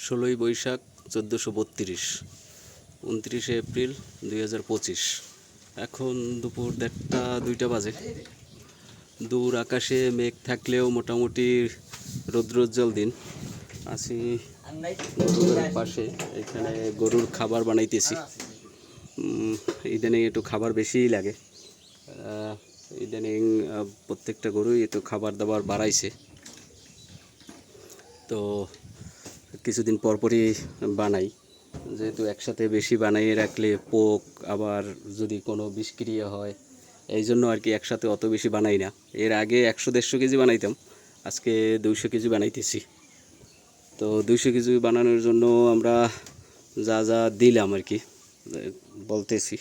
16ই Boishakh 1432 29শে April 2025। এখন দুপুর 1:30-2টা বাজে। দূর আকাশে মেঘ থাকলেও মোটামুটি রৌদ্রোজ্জ্বল দিন। আছি গরুর পাশে, এখানে গরুর খাবার বানাইতেছি। ইদানিং একটু খাবার বেশিই লাগে। ইদানিং প্রত্যেকটা গরুই একটু খাবার দাবার বাড়াইছে, তো কিছুদিন পরপরই বানাই, যেহেতু একসাথে বেশি বানাইয়ে রাখলে পোক, আবার যদি কোনো বিষক্রিয়া হয়, এই জন্য আর কি একসাথে অত বেশি বানাই না। এর আগে 100-150 কেজি বানাইতাম, আজকে 200 কেজি বানাইতেছি। তো 200 কেজি বানানোর জন্য আমরা যা যা দিলাম আর কি বলতেছি।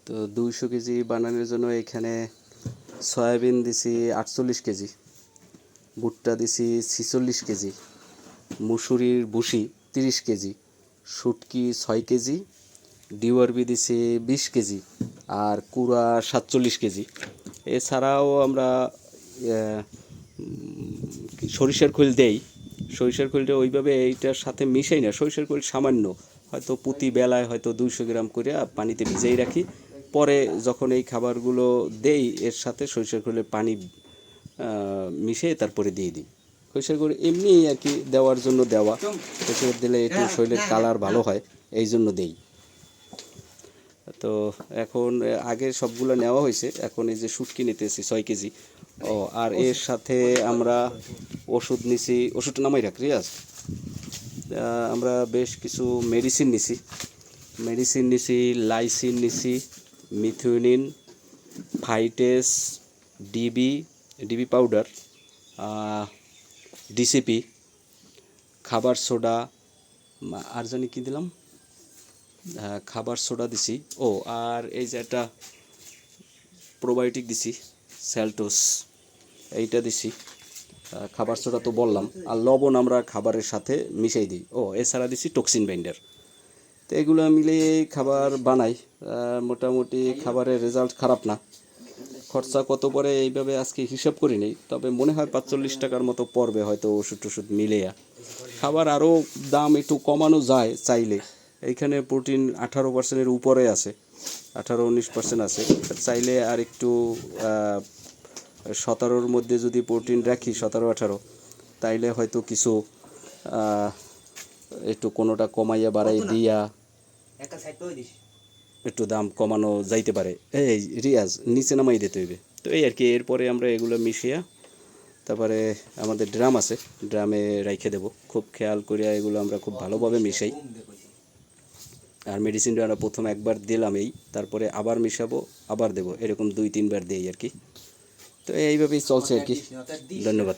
তো 200 কেজি বানানোর জন্য এখানে সয়াবিন দিছি 48 কেজি, ভুট্টা দিছি 46 কেজি, মুসুরির ভুসি 30 কেজি, শুটকি 6 কেজি, ডিওয়ারবি দিছি 20 কেজি, আর কুড়া 47 কেজি। এছাড়াও আমরা সরিষার খোল দেই। সরিষার খোলটা ওইভাবে এইটার সাথে মিশাই না, সরিষার খোল সামান্য, হয়তো প্রতি বেলায় হয়তো 200 গ্রাম করে পানিতে ভিজাই রাখি। পরে যখন এই খাবারগুলো দেই, এর সাথে সরিষার খোলের পানি মিশিয়ে তারপরে দিয়ে দিই। সরিষার খোল এমনি আর কি দেওয়ার জন্য দেওয়া, সরিষার দিলে একটু শরীরের কালার ভালো হয়, এই জন্য দেই। তো এখন আগে সবগুলো নেওয়া হয়েছে, এখন এই যে শুটকি নিতেছি 6 কেজি। আর এর সাথে আমরা ওষুধ নিছি, ওষুধটা নামাই রাখ রিয়াজ। আমরা বেশ কিছু মেডিসিন নিছি, লাইসিন নিছি, মিথিওনিন, ফাইটেস, ডিবি পাউডার, ডিসিপি, খাবার সোডা, আর জানি কী দিলাম, খাবার সোডা দিছি। আর এই যে একটা প্রোবায়োটিক দিছি, সেলটোস, এইটা দিছি। খাবার সোডা তো বললাম, আর লবণ আমরা খাবারের সাথে মিশাই দিই। এছাড়া দিছি টক্সিন বাইন্ডার। তো এগুলো মিলিয়ে খাবার বানাই। মোটামুটি খাবারের রেজাল্ট খারাপ না। খরচা কত পড়ে এইভাবে আজকে হিসাব করি নেই, তবে মনে হয় 45 টাকার মতো পড়বে হয়তো ওষুধ টষুধ মিলিয়া। খাবার আরও দাম একটু কমানো যায় চাইলে। এইখানে প্রোটিন 18%-এর উপরে আছে, 18-19% আছে। চাইলে আর একটু 17-র মধ্যে যদি প্রোটিন রাখি, 17-18, তাইলে হয়তো কিছু একটু কোনোটা কমাইয়া বাড়াই দিয়া একটু দাম কমানো যাইতে পারে। এই রিয়াজ নিচে নামাই দিতে হইবে। তো এই আর কি, এরপরে আমরা এগুলো মিশিয়া তারপরে আমাদের ড্রাম আছে, ড্রামে রাইখে দেব। খুব খেয়াল করিয়া এগুলো আমরা খুব ভালোভাবে মিশাই। আর মেডিসিনটা আমরা প্রথম একবার দিলাম, তারপরে আবার মিশাবো, আবার দেবো, এরকম 2-3 বার দিই আর কি। তো এইভাবেই চলছে আর কি। ধন্যবাদ।